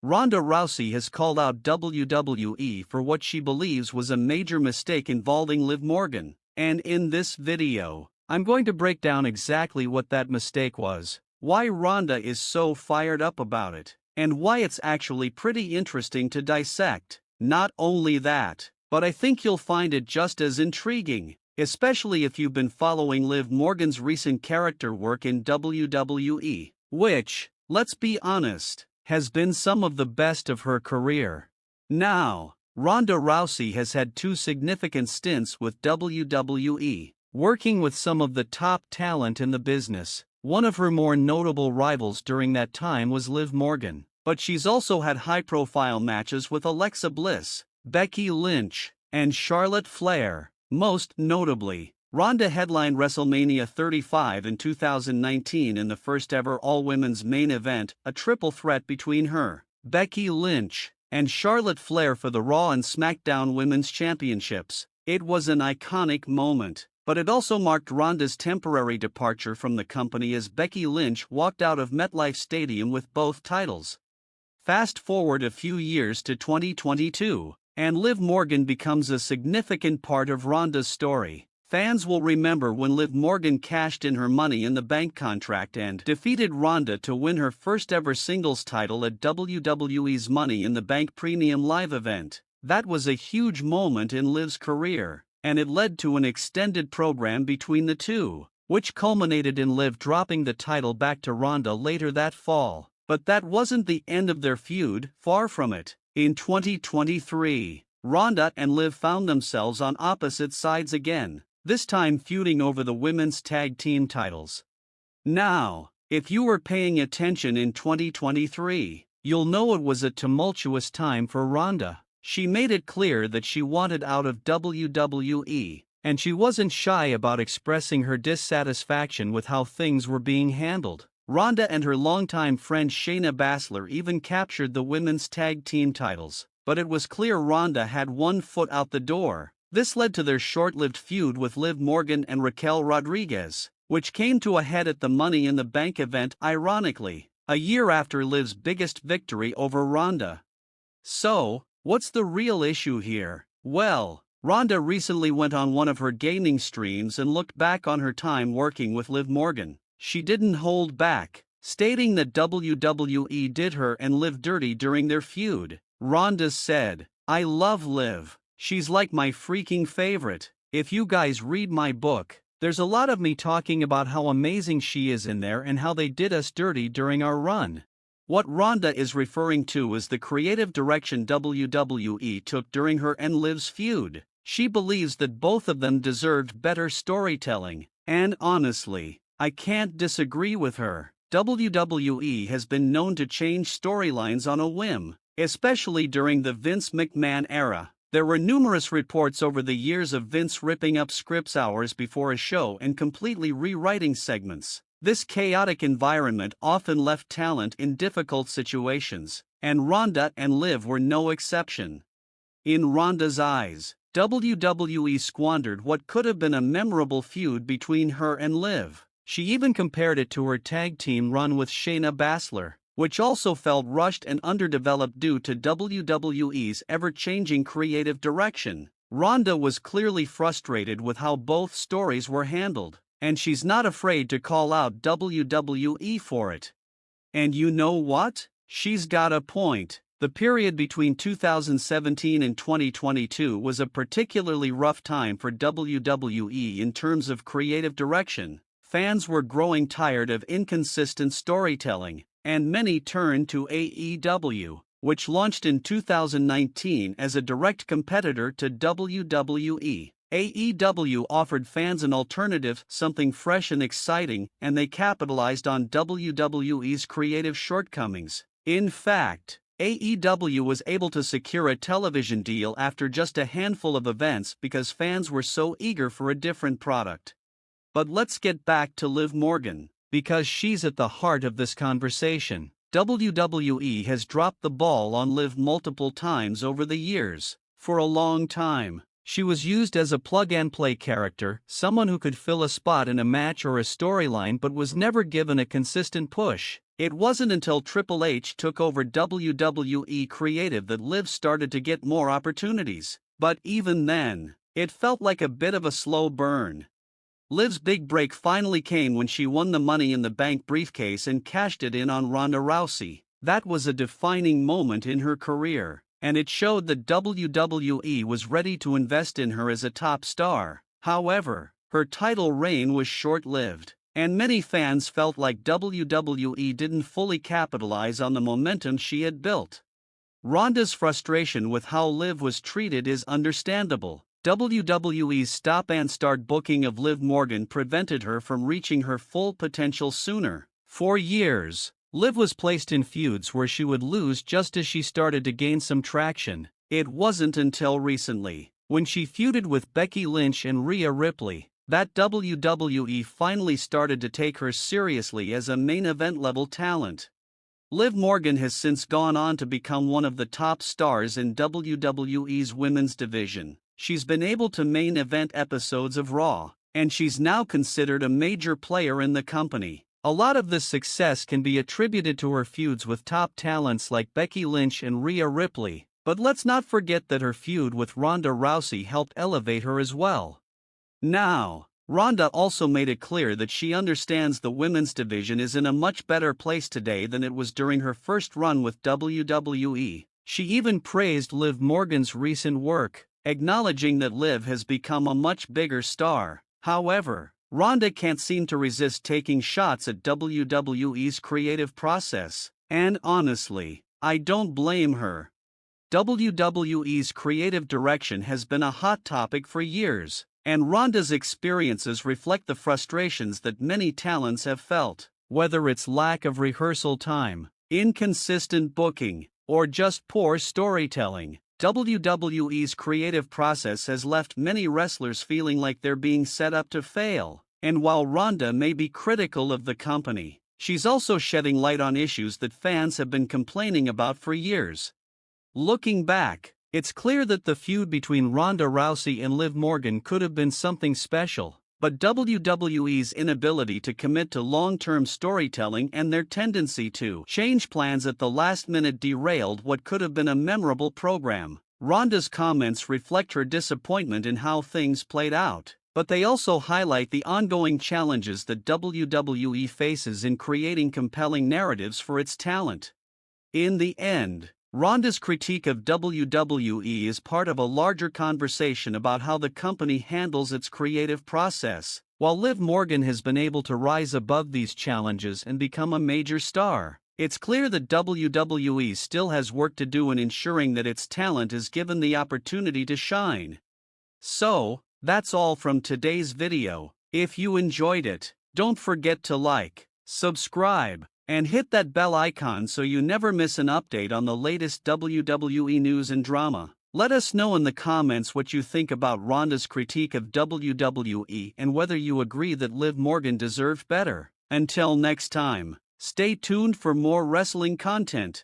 Ronda Rousey has called out WWE for what she believes was a major mistake involving Liv Morgan, and in this video, I'm going to break down exactly what that mistake was, why Ronda is so fired up about it, and why it's actually pretty interesting to dissect. Not only that, but I think you'll find it just as intriguing, especially if you've been following Liv Morgan's recent character work in WWE, which, let's be honest, has been some of the best of her career. Now, Ronda Rousey has had two significant stints with WWE, working with some of the top talent in the business. One of her more notable rivals during that time was Liv Morgan, but she's also had high-profile matches with Alexa Bliss, Becky Lynch, and Charlotte Flair. Most notably, Ronda headlined WrestleMania 35 in 2019 in the first-ever all-women's main event, a triple threat between her, Becky Lynch, and Charlotte Flair for the Raw and SmackDown Women's Championships. It was an iconic moment, but it also marked Ronda's temporary departure from the company as Becky Lynch walked out of MetLife Stadium with both titles. Fast forward a few years to 2022, and Liv Morgan becomes a significant part of Ronda's story. Fans will remember when Liv Morgan cashed in her Money in the Bank contract and defeated Ronda to win her first-ever singles title at WWE's Money in the Bank Premium Live event. That was a huge moment in Liv's career, and it led to an extended program between the two, which culminated in Liv dropping the title back to Ronda later that fall. But that wasn't the end of their feud, far from it. In 2023, Ronda and Liv found themselves on opposite sides again, this time feuding over the women's tag team titles. Now, if you were paying attention in 2023, you'll know it was a tumultuous time for Ronda. She made it clear that she wanted out of WWE, and she wasn't shy about expressing her dissatisfaction with how things were being handled. Ronda and her longtime friend Shayna Baszler even captured the women's tag team titles, but it was clear Ronda had one foot out the door. This led to their short-lived feud with Liv Morgan and Raquel Rodriguez, which came to a head at the Money in the Bank event, ironically, a year after Liv's biggest victory over Ronda. So, what's the real issue here? Well, Ronda recently went on one of her gaming streams and looked back on her time working with Liv Morgan. She didn't hold back, stating that WWE did her and Liv dirty during their feud. Ronda said, "I love Liv. She's like my freaking favorite. If you guys read my book, there's a lot of me talking about how amazing she is in there and how they did us dirty during our run." What Ronda is referring to is the creative direction WWE took during her and Liv's feud. She believes that both of them deserved better storytelling, and honestly, I can't disagree with her. WWE has been known to change storylines on a whim, especially during the Vince McMahon era. There were numerous reports over the years of Vince ripping up scripts hours before a show and completely rewriting segments. This chaotic environment often left talent in difficult situations, and Ronda and Liv were no exception. In Ronda's eyes, WWE squandered what could have been a memorable feud between her and Liv. She even compared it to her tag team run with Shayna Baszler, which also felt rushed and underdeveloped due to WWE's ever-changing creative direction. Ronda was clearly frustrated with how both stories were handled, and she's not afraid to call out WWE for it. And you know what? She's got a point. The period between 2017 and 2022 was a particularly rough time for WWE in terms of creative direction. Fans were growing tired of inconsistent storytelling, and many turned to AEW, which launched in 2019 as a direct competitor to WWE. AEW offered fans an alternative, something fresh and exciting, and they capitalized on WWE's creative shortcomings. In fact, AEW was able to secure a television deal after just a handful of events because fans were so eager for a different product. But let's get back to Liv Morgan, because she's at the heart of this conversation. WWE has dropped the ball on Liv multiple times over the years. For a long time, She was used as a plug-and-play character, someone who could fill a spot in a match or a storyline but was never given a consistent push. It wasn't until Triple H took over WWE Creative that Liv started to get more opportunities. But even then, it felt like a bit of a slow burn. Liv's big break finally came when she won the Money in the Bank briefcase and cashed it in on Ronda Rousey. That was a defining moment in her career, and it showed that WWE was ready to invest in her as a top star. However, her title reign was short-lived, and many fans felt like WWE didn't fully capitalize on the momentum she had built. Ronda's frustration with how Liv was treated is understandable. WWE's stop-and-start booking of Liv Morgan prevented her from reaching her full potential sooner. For years, Liv was placed in feuds where she would lose just as she started to gain some traction. It wasn't until recently, when she feuded with Becky Lynch and Rhea Ripley, that WWE finally started to take her seriously as a main event-level talent. Liv Morgan has since gone on to become one of the top stars in WWE's women's division. She's been able to main event episodes of Raw, and she's now considered a major player in the company. A lot of this success can be attributed to her feuds with top talents like Becky Lynch and Rhea Ripley, but let's not forget that her feud with Ronda Rousey helped elevate her as well. Now, Ronda also made it clear that she understands the women's division is in a much better place today than it was during her first run with WWE. She even praised Liv Morgan's recent work, acknowledging that Liv has become a much bigger star. However, Ronda can't seem to resist taking shots at WWE's creative process, and honestly, I don't blame her. WWE's creative direction has been a hot topic for years, and Ronda's experiences reflect the frustrations that many talents have felt. Whether it's lack of rehearsal time, inconsistent booking, or just poor storytelling, WWE's creative process has left many wrestlers feeling like they're being set up to fail. And while Ronda may be critical of the company, she's also shedding light on issues that fans have been complaining about for years. Looking back, it's clear that the feud between Ronda Rousey and Liv Morgan could have been something special, but WWE's inability to commit to long-term storytelling and their tendency to change plans at the last minute derailed what could have been a memorable program. Ronda's comments reflect her disappointment in how things played out, but they also highlight the ongoing challenges that WWE faces in creating compelling narratives for its talent. In the end, Ronda's critique of WWE is part of a larger conversation about how the company handles its creative process. While Liv Morgan has been able to rise above these challenges and become a major star, it's clear that WWE still has work to do in ensuring that its talent is given the opportunity to shine. So, that's all from today's video. If you enjoyed it, don't forget to like, subscribe, and hit that bell icon so you never miss an update on the latest WWE news and drama. Let us know in the comments what you think about Ronda's critique of WWE and whether you agree that Liv Morgan deserved better. Until next time, stay tuned for more wrestling content.